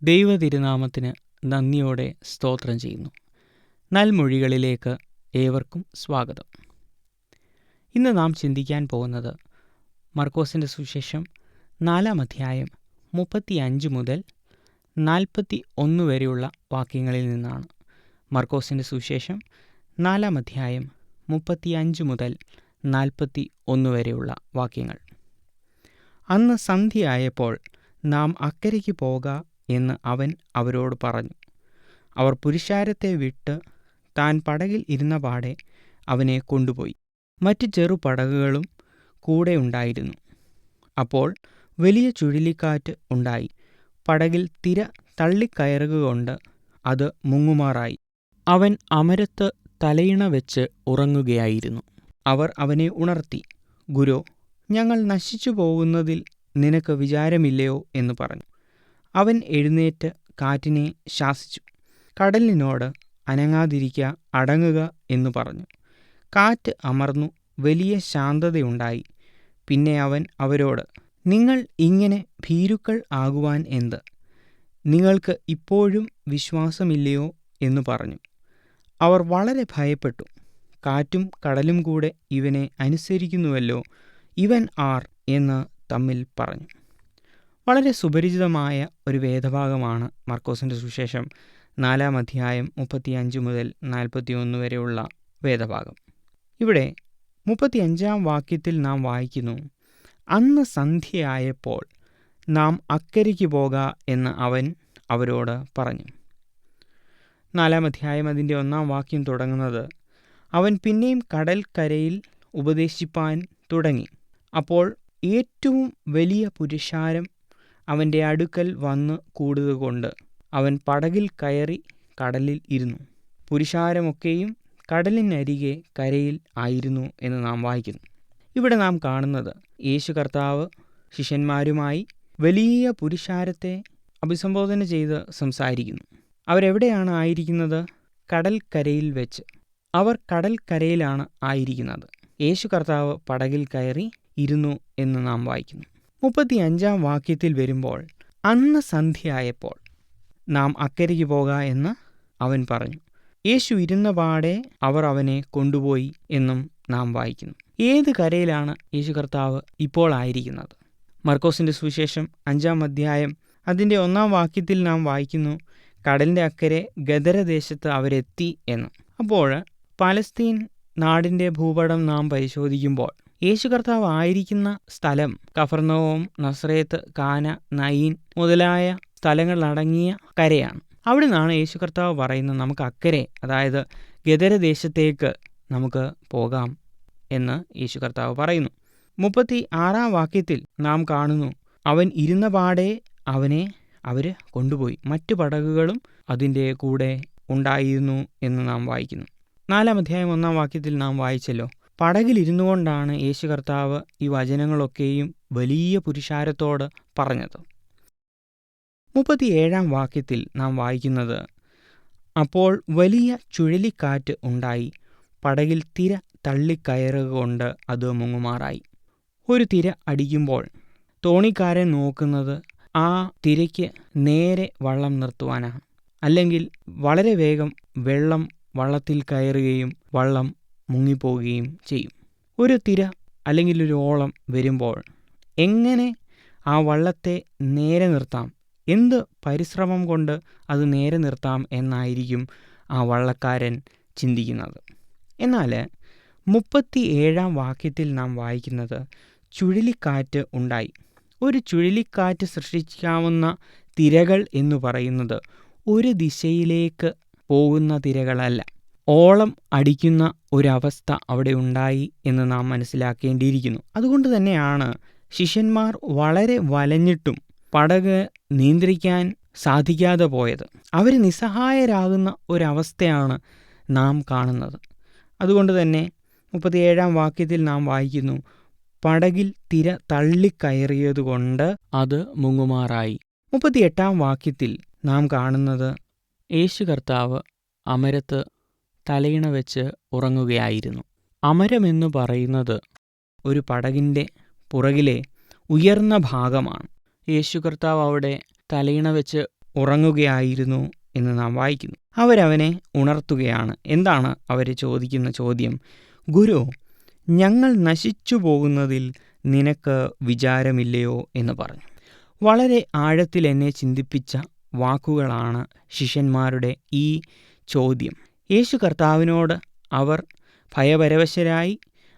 ദൈവ തിരുനാമത്തിന് നന്ദിയോടെ സ്തോത്രം ചെയ്യുന്നു. നൽമൊഴികളിലേക്ക് ഏവർക്കും സ്വാഗതം. ഇന്ന് നാം ചിന്തിക്കാൻ പോകുന്നത് മർക്കോസിൻ്റെ സുവിശേഷം 4-ാം അധ്യായം 35 മുതൽ 41 വരെയുള്ള വാക്യങ്ങളിൽ നിന്നാണ്. മർക്കോസിൻ്റെ സുവിശേഷം 4-ാം അധ്യായം 35 മുതൽ 41 വരെയുള്ള വാക്യങ്ങൾ. അന്ന് സന്ധ്യയായപ്പോൾ നാം അക്കരയ്ക്ക് പോക എന്ന് അവൻ അവരോട് പറഞ്ഞു. അവർ പുരുഷാരത്തെ വിട്ട് താൻ പടകിൽ ഇരുന്നപാടെ അവനെ കൊണ്ടുപോയി. മറ്റ് ചെറുപടകുകളും കൂടെ ഉണ്ടായിരുന്നു. അപ്പോൾ വലിയ ചുഴലിക്കാറ്റ് ഉണ്ടായി. പടകിൽ തിര തള്ളിക്കയറുകൊണ്ട് അത് മുങ്ങുമാറായി. അവൻ അമരത്ത് തലയിണ വെച്ച് ഉറങ്ങുകയായിരുന്നു. അവർ അവനെ ഉണർത്തി, "ഗുരോ, ഞങ്ങൾ നശിച്ചു പോകുന്നതിൽ നിനക്ക് വിചാരമില്ലയോ?" എന്ന് പറഞ്ഞു. അവൻ എഴുന്നേറ്റ് കാറ്റിനെ ശാസിച്ചു, കടലിനോട് "അനങ്ങാതിരിക്ക, അടങ്ങുക" എന്നു പറഞ്ഞു. കാറ്റ് അമർന്നു, വലിയ ശാന്തതയുണ്ടായി. പിന്നെ അവൻ അവരോട്, "നിങ്ങൾ ഇങ്ങനെ ഭീരുക്കൾ ആകുവാൻ എന്ത്? നിങ്ങൾക്ക് ഇപ്പോഴും വിശ്വാസമില്ലയോ?" എന്നു പറഞ്ഞു. അവർ വളരെ ഭയപ്പെട്ടു. കാറ്റും കടലും കൂടെ ഇവനെ അനുസരിക്കുന്നുവല്ലോ, ഇവൻ ആർ എന്ന് തമ്മിൽ പറഞ്ഞു. വളരെ സുപരിചിതമായ ഒരു വേദഭാഗമാണ് മർക്കോസിൻ്റെ സുവിശേഷം 4-ാം അധ്യായം 35 മുതൽ 41 വരെയുള്ള വേദഭാഗം. ഇവിടെ 35-ാം വാക്യത്തിൽ നാം വായിക്കുന്നു, "അന്ന് സന്ധ്യയായപ്പോൾ നാം അക്കരയ്ക്ക് പോക എന്ന് അവൻ അവരോട് പറഞ്ഞു." 4-ാം അധ്യായം അതിൻ്റെ 1-ാം വാക്യം തുടങ്ങുന്നത്, "അവൻ പിന്നെയും കടൽക്കരയിൽ ഉപദേശിപ്പാൻ തുടങ്ങി. അപ്പോൾ ഏറ്റവും വലിയ പുരുഷാരം അവൻ്റെ അടുക്കൽ വന്ന് കൂടുകൊണ്ട് അവൻ പടകിൽ കയറി കടലിൽ ഇരുന്നു. പുരുഷാരമൊക്കെയും കടലിനരികെ കരയിൽ ആയിരുന്നു" എന്ന് നാം വായിക്കുന്നു. ഇവിടെ നാം കാണുന്നത് യേശു കർത്താവ് ശിഷ്യന്മാരുമായി വലിയ പുരുഷാരത്തെ അഭിസംബോധന ചെയ്ത് സംസാരിക്കുന്നു. അവരെവിടെയാണ് ആയിരിക്കുന്നത്? കടൽക്കരയിൽ വെച്ച്. അവർ കടൽക്കരയിലാണ് ആയിരിക്കുന്നത്. യേശു കർത്താവ് പടകിൽ കയറി ഇരുന്നു എന്ന് നാം വായിക്കുന്നു. 35-ാം വാക്യത്തിൽ വരുമ്പോൾ, "അന്ന് സന്ധ്യയായപ്പോൾ നാം അക്കരയ്ക്ക് പോക എന്ന് അവൻ പറഞ്ഞു. യേശു ഇരുന്നപാടെ അവർ അവനെ കൊണ്ടുപോയി" എന്നും നാം വായിക്കുന്നു. ഏത് കരയിലാണ് യേശു കർത്താവ് ഇപ്പോൾ ആയിരിക്കുന്നത്? മർക്കോസിൻ്റെ സുവിശേഷം 5-ാം അധ്യായം അതിൻ്റെ 1-ാം വാക്യത്തിൽ നാം വായിക്കുന്നു, കടലിൻ്റെ അക്കരെ ഗദരദേശത്ത് അവരെത്തി എന്ന്. അപ്പോൾ പലസ്തീൻ നാടിൻ്റെ ഭൂപടം നാം പരിശോധിക്കുമ്പോൾ യേശു കർത്താവ് ആയിരിക്കുന്ന സ്ഥലം കഫർനഹൂം, നസറേത്ത്, കാന, നയീൻ മുതലായ സ്ഥലങ്ങളടങ്ങിയ കരയാണ്. അവിടെ നിന്നാണ് യേശു കർത്താവ് പറയുന്നത്, നമുക്ക് അക്കരെ, അതായത് ഗദരദേശത്തേക്ക് നമുക്ക് പോകാം എന്ന് യേശു കർത്താവ് പറയുന്നു. 36-ാം വാക്യത്തിൽ നാം കാണുന്നു, അവൻ ഇരുന്നപാടെ അവനെ അവർ കൊണ്ടുപോയി. മറ്റു പടകുകളും അതിൻ്റെ കൂടെ ഉണ്ടായിരുന്നു എന്ന് നാം വായിക്കുന്നു. 4-ാം അധ്യായം 1-ാം വാക്യത്തിൽ നാം വായിച്ചല്ലോ, പടകിലിരുന്നു കൊണ്ടാണ് യേശു കർത്താവ് ഈ വചനങ്ങളൊക്കെയും വലിയ പുരുഷാരത്തോട് പറഞ്ഞത്. 37-ാം വാക്യത്തിൽ നാം വായിക്കുന്നത്, അപ്പോൾ വലിയ ചുഴലിക്കാറ്റ് ഉണ്ടായി, പടകിൽ തിര തള്ളിക്കയറുകൊണ്ട് അത് മുങ്ങുമാറായി. ഒരു തിര അടിക്കുമ്പോൾ തോണിക്കാരൻ നോക്കുന്നത് ആ തിരയ്ക്ക് നേരെ വള്ളം നിർത്തുവാനാണ്. അല്ലെങ്കിൽ വളരെ വേഗം വെള്ളം വള്ളത്തിൽ കയറുകയും വള്ളം മുങ്ങിപ്പോവുകയും ചെയ്യും. ഒരു തിര അല്ലെങ്കിൽ ഒരു ഓളം വരുമ്പോൾ എങ്ങനെ ആ വള്ളത്തെ നേരെ നിർത്താം, എന്ത് പരിശ്രമം കൊണ്ട് അത് നേരെ നിർത്താം എന്നായിരിക്കും ആ വള്ളക്കാരൻ ചിന്തിക്കുന്നത്. എന്നാൽ 37-ാം വാക്യത്തിൽ നാം വായിക്കുന്നത്, ചുഴലിക്കാറ്റ് ഉണ്ടായി. ഒരു ചുഴലിക്കാറ്റ് സൃഷ്ടിക്കാവുന്ന തിരകൾ എന്ന് പറയുന്നത് ഒരു ദിശയിലേക്ക് പോകുന്ന തിരകളല്ല. ഓളം അടിക്കുന്ന ഒരവസ്ഥ അവിടെ ഉണ്ടായി എന്ന് നാം മനസ്സിലാക്കേണ്ടിയിരിക്കുന്നു. അതുകൊണ്ട് തന്നെയാണ് ശിഷ്യന്മാർ വളരെ വലഞ്ഞിട്ടും പടക് നിയന്ത്രിക്കാൻ സാധിക്കാതെ പോയത്. അവർ നിസ്സഹായരാകുന്ന ഒരവസ്ഥയാണ് നാം കാണുന്നത്. അതുകൊണ്ട് തന്നെ 37-ാം വാക്യത്തിൽ നാം വായിക്കുന്നു, പടകിൽ തിര തള്ളിക്കയറിയതുകൊണ്ട് അത് മുങ്ങുമാറായി. 38-ാം വാക്യത്തിൽ നാം കാണുന്നത്, യേശു കർത്താവ് അമരത്ത് തലയിണ വെച്ച് ഉറങ്ങുകയായിരുന്നു. അമരമെന്ന് പറയുന്നത് ഒരു പടകിൻ്റെ പുറകിലെ ഉയർന്ന ഭാഗമാണ്. യേശു കർത്താവ് അവിടെ തലയിണ വെച്ച് ഉറങ്ങുകയായിരുന്നു എന്ന് നാം വായിക്കുന്നു. അവരവനെ ഉണർത്തുകയാണ്. എന്താണ് അവർ ചോദിക്കുന്ന ചോദ്യം? ഗുരു, ഞങ്ങൾ നശിച്ചു പോകുന്നതിൽ നിനക്ക് വിചാരമില്ലയോ എന്ന് പറഞ്ഞു. വളരെ ആഴത്തിൽ എന്നെ ചിന്തിപ്പിച്ച വാക്കുകളാണ് ശിഷ്യന്മാരുടെ ഈ ചോദ്യം. യേശു കർത്താവിനോട് അവർ ഭയപരവശരായി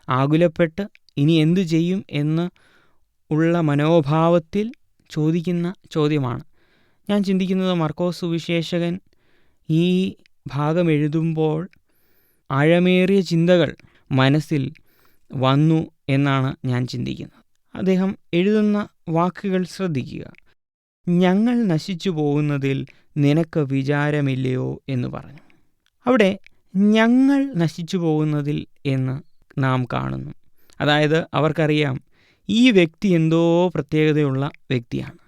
ആകുലപ്പെട്ട് ഇനി എന്തു ചെയ്യും എന്ന് ഉള്ള മനോഭാവത്തിൽ ചോദിക്കുന്ന ചോദ്യമാണ്. ഞാൻ ചിന്തിക്കുന്നത് മർക്കോസ് സുവിശേഷകൻ ഈ ഭാഗം എഴുതുമ്പോൾ ആഴമേറിയ ചിന്തകൾ മനസ്സിൽ വന്നു എന്നാണ് ഞാൻ ചിന്തിക്കുന്നത്. അദ്ദേഹം എഴുതുന്ന വാക്കുകൾ ശ്രദ്ധിക്കുക. ഞങ്ങൾ നശിച്ചു പോകുന്നതിൽ നിനക്ക് വിചാരമില്ലയോ എന്ന് പറഞ്ഞു. അവിടെ ഞങ്ങൾ നശിച്ചു പോകുന്നതിൽ എന്ന് നാം കാണുന്നു. അതായത് അവർക്കറിയാം ഈ വ്യക്തി എന്തോ പ്രത്യേകതയുള്ള വ്യക്തിയാണ്.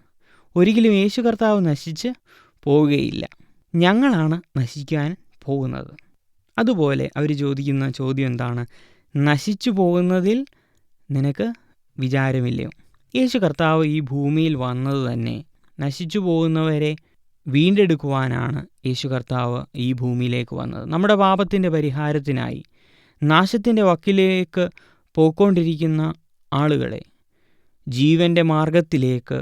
ഒരിക്കലും യേശു കർത്താവ് നശിച്ച് പോവുകയില്ല. ഞങ്ങളാണ് നശിക്കാൻ പോകുന്നത്. അതുപോലെ അവർ ചോദിക്കുന്ന ചോദ്യം എന്താണ്? നശിച്ചു പോകുന്നതിൽ നിനക്ക് വിചാരമില്ലയോ? യേശു കർത്താവ് ഈ ഭൂമിയിൽ വന്നത് തന്നെ നശിച്ചു പോകുന്നവരെ വീണ്ടെടുക്കുവാനാണ്. യേശു കർത്താവ് ഈ ഭൂമിയിലേക്ക് വന്നത് നമ്മുടെ പാപത്തിൻ്റെ പരിഹാരത്തിനായി. നാശത്തിൻ്റെ വക്കിലേക്ക് പോയിക്കൊണ്ടിരിക്കുന്ന ആളുകളെ ജീവൻ്റെ മാർഗത്തിലേക്ക്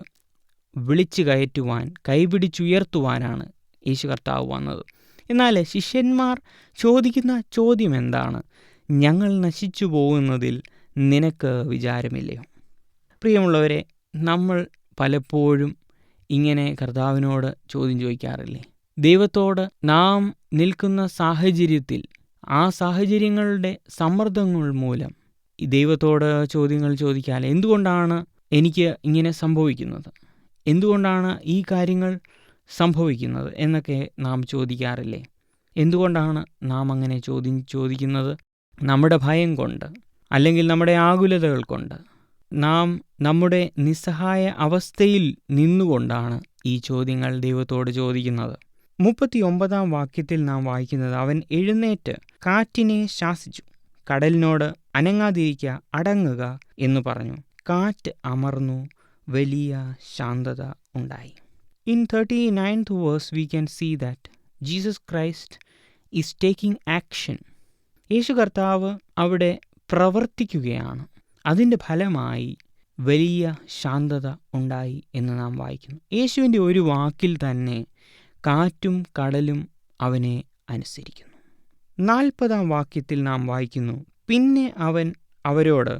വിളിച്ചു കയറ്റുവാൻ, കൈപിടിച്ചുയർത്തുവാനാണ് യേശു കർത്താവ് വന്നത്. എന്നാൽ ശിഷ്യന്മാർ ചോദിക്കുന്ന ചോദ്യം എന്താണ്? ഞങ്ങൾ നശിച്ചു പോകുന്നതിൽ നിനക്ക് വിചാരമില്ലയോ? പ്രിയമുള്ളവരെ, നമ്മൾ പലപ്പോഴും ഇങ്ങനെ കർത്താവിനോട് ചോദ്യം ചോദിക്കാറില്ലേ? ദൈവത്തോട് നാം നിൽക്കുന്ന സാഹചര്യത്തിൽ, ആ സാഹചര്യങ്ങളുടെ സമ്മർദ്ദങ്ങൾ മൂലം ഈ ദൈവത്തോട് ചോദ്യങ്ങൾ ചോദിക്കാതെ, എന്തുകൊണ്ടാണ് എനിക്ക് ഇങ്ങനെ സംഭവിക്കുന്നത്, എന്തുകൊണ്ടാണ് ഈ കാര്യങ്ങൾ സംഭവിക്കുന്നത് എന്നൊക്കെ നാം ചോദിക്കാറില്ലേ? എന്തുകൊണ്ടാണ് നാം അങ്ങനെ ചോദിക്കുന്നത്? നമ്മുടെ ഭയം കൊണ്ട്, അല്ലെങ്കിൽ നമ്മുടെ ആകുലതകൾ കൊണ്ട്, നാം നമ്മുടെ നിസ്സഹായ അവസ്ഥയിൽ നിന്നുകൊണ്ടാണ് ഈ ചോദ്യങ്ങൾ ദൈവത്തോട് ചോദിക്കുന്നത്. 39 വാക്യത്തിൽ നാം വായിക്കുന്നത്, അവൻ എഴുന്നേറ്റ് കാറ്റിനെ ശാസിച്ചു, കടലിനോട് അനങ്ങാതിരിക്കുക, അടങ്ങുക എന്ന് പറഞ്ഞു. കാറ്റ് അമർന്നു, വലിയ ശാന്തത ഉണ്ടായി. In 39th verse we can see that Jesus Christ is taking action. യേശു കർത്താവ് അവിടെ പ്രവർത്തിക്കുകയാണ്. അതിൻ്റെ ഫലമായി വലിയ ശാന്തത ഉണ്ടായി എന്ന് നാം വായിക്കുന്നു. യേശുവിൻ്റെ ഒരു വാക്കിൽ തന്നെ കാറ്റും കടലും അവനെ അനുസരിക്കുന്നു. 40 വാക്യത്തിൽ നാം വായിക്കുന്നു, പിന്നെ അവൻ അവരോട്,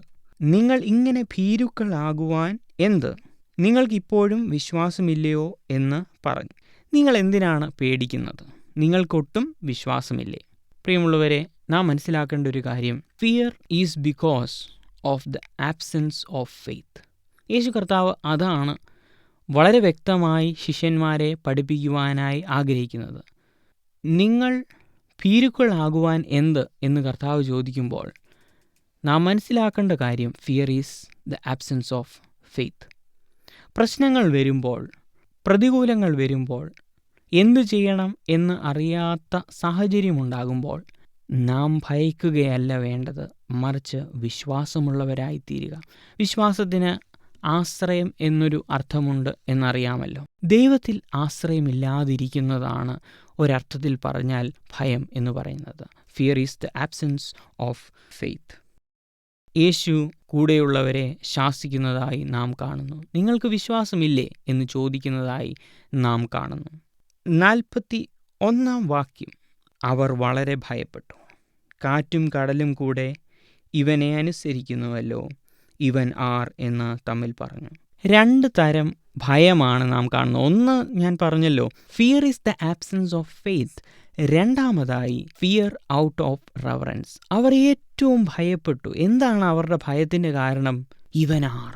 നിങ്ങൾ ഇങ്ങനെ ഭീരുക്കളാകുവാൻ എന്ത്? നിങ്ങൾക്കിപ്പോഴും വിശ്വാസമില്ലയോ എന്ന് പറഞ്ഞു. നിങ്ങൾ എന്തിനാണ് പേടിക്കുന്നത്? നിങ്ങൾക്കൊട്ടും വിശ്വാസമില്ലേ? പ്രിയമുള്ളവരെ, നാം മനസ്സിലാക്കേണ്ട ഒരു കാര്യം, fear is because of the absence of faith. Yeshu കർത്താവ് അതാണ് വളരെ വ്യക്തമായി ശിഷ്യന്മാരെ പഠിപ്പിക്കുവാനായി ആഗ്രഹിക്കുന്നത്. നിങ്ങൾ ഭീരുക്കളാകുവാൻ എന്ത് എന്ന് കർത്താവ് ചോദിക്കുമ്പോൾ നാം മനസ്സിലാക്കേണ്ട കാര്യം, fear is the absence of faith. പ്രശ്നങ്ങൾ വരുമ്പോൾ, പ്രതികൂലങ്ങൾ വരുമ്പോൾ, എന്തു ചെയ്യണം എന്ന് അറിയാത്ത സാഹചര്യമുണ്ടാകുമ്പോൾ നാം ഭയക്കുകയല്ല വേണ്ടത്, മറിച്ച് വിശ്വാസമുള്ളവരായിത്തീരുക. വിശ്വാസത്തിന് ആശ്രയം എന്നൊരു അർത്ഥമുണ്ട് എന്നറിയാമല്ലോ. ദൈവത്തിൽ ആശ്രയമില്ലാതിരിക്കുന്നതാണ് ഒരർത്ഥത്തിൽ പറഞ്ഞാൽ ഭയം എന്ന് പറയുന്നത്. Fear is the absence of faith. Yeshu കൂടെയുള്ളവരെ ശാസിക്കുന്നതായി നാം കാണുന്നു. നിങ്ങൾക്ക് വിശ്വാസമില്ലേ എന്ന് ചോദിക്കുന്നതായി നാം കാണുന്നു. 41 വാക്യം, അവർ വളരെ ഭയപ്പെട്ടു. കാറ്റും കടലും കൂടെ ഇവനെ അനുസരിക്കുന്നുവല്ലോ, ഇവൻ ആർ എന്ന് തമ്മിൽ പറഞ്ഞു. 2 തരം ഭയമാണ് നാം കാണുന്നത്. ഒന്ന് ഞാൻ പറഞ്ഞല്ലോ, fear is the absence of faith. രണ്ടാമതായി ഫിയർ ഔട്ട് ഓഫ് റെവറൻസ്. അവർ ഏറ്റവും ഭയപ്പെട്ടു. എന്താണ് അവരുടെ ഭയത്തിൻ്റെ കാരണം? ഇവൻ ആർ,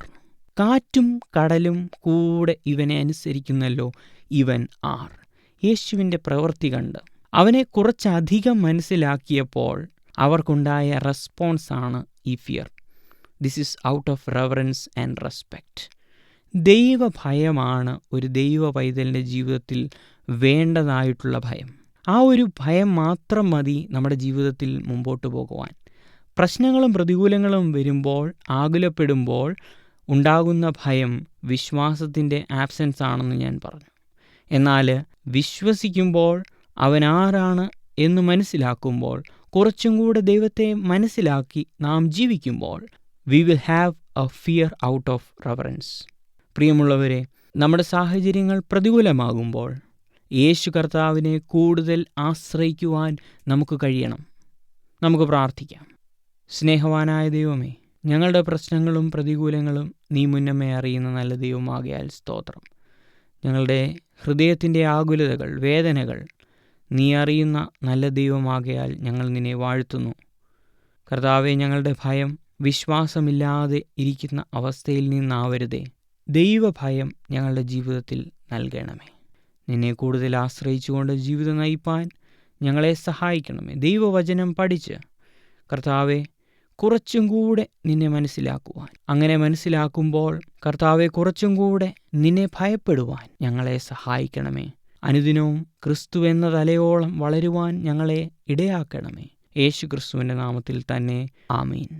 കാറ്റും കടലും കൂടെ ഇവനെ അനുസരിക്കുന്നല്ലോ, ഇവൻ ആർ. യേശുവിൻ്റെ പ്രവൃത്തി കണ്ട് അവനെ കുറച്ചധികം മനസ്സിലാക്കിയപ്പോൾ അവർക്കുണ്ടായ റെസ്പോൺസാണ് ഈ fear. This is out of reverence and respect. ദൈവഭയമാണ് ഒരു ദൈവ പൈതലിൻ്റെ ജീവിതത്തിൽ വേണ്ടതായിട്ടുള്ള ഭയം. ആ ഒരു ഭയം മാത്രം മതി നമ്മുടെ ജീവിതത്തിൽ മുമ്പോട്ട് പോകുവാൻ. പ്രശ്നങ്ങളും പ്രതികൂലങ്ങളും വരുമ്പോൾ, ആകുലപ്പെടുമ്പോൾ ഉണ്ടാകുന്ന ഭയം വിശ്വാസത്തിൻ്റെ ആബ്സെൻസ് ആണെന്ന് ഞാൻ പറഞ്ഞു. എന്നാൽ വിശ്വസിക്കുമ്പോൾ അവൻ ആരാണ് എന്ന് മനസ്സിലാക്കുമ്പോൾ, കുറച്ചും കൂടെ ദൈവത്തെ മനസ്സിലാക്കി നാം ജീവിക്കുമ്പോൾ, we will have A fear out of reverence. പ്രിയമുള്ളവരെ, നമ്മുടെ സാഹചര്യങ്ങൾ പ്രതികൂലമാകുമ്പോൾ യേശു കർത്താവിനെ കൂടുതൽ ആശ്രയിക്കുവാൻ നമുക്ക് കഴിയണം. നമുക്ക് പ്രാർത്ഥിക്കാം. സ്നേഹവാനായ ദൈവമേ, ഞങ്ങളുടെ പ്രശ്നങ്ങളും പ്രതികൂലങ്ങളും നീ മുന്നമേ അറിയുന്ന നല്ല ദൈവമാകയാൽ സ്തോത്രം. ഞങ്ങളുടെ ഹൃദയത്തിൻ്റെ ആകുലതകൾ, വേദനകൾ നീ അറിയുന്ന നല്ല ദൈവമാകയാൽ ഞങ്ങൾ നിന്നെ വാഴ്ത്തുന്നു. കർത്താവെ, ഞങ്ങളുടെ ഭയം വിശ്വാസമില്ലാതെ ഇരിക്കുന്ന അവസ്ഥയിൽ നിന്നാവരുതേ. ദൈവഭയം ഞങ്ങളുടെ ജീവിതത്തിൽ നൽകണമേ. നിന്നെ കൂടുതൽ ആശ്രയിച്ചുകൊണ്ട് ജീവിതം നയിപ്പാൻ ഞങ്ങളെ സഹായിക്കണമേ. ദൈവവചനം പഠിച്ച് കർത്താവെ കുറച്ചും കൂടെ നിന്നെ മനസ്സിലാക്കുവാൻ, അങ്ങനെ മനസ്സിലാക്കുമ്പോൾ കർത്താവെ കുറച്ചും കൂടെ നിന്നെ ഭയപ്പെടുവാൻ ഞങ്ങളെ സഹായിക്കണമേ. അനുദിനവും ക്രിസ്തു എന്ന തലയോളം വളരുവാൻ ഞങ്ങളെ ഇടയാക്കണമേ. യേശു ക്രിസ്തുവിൻ്റെ നാമത്തിൽ തന്നെ. ആമീൻ.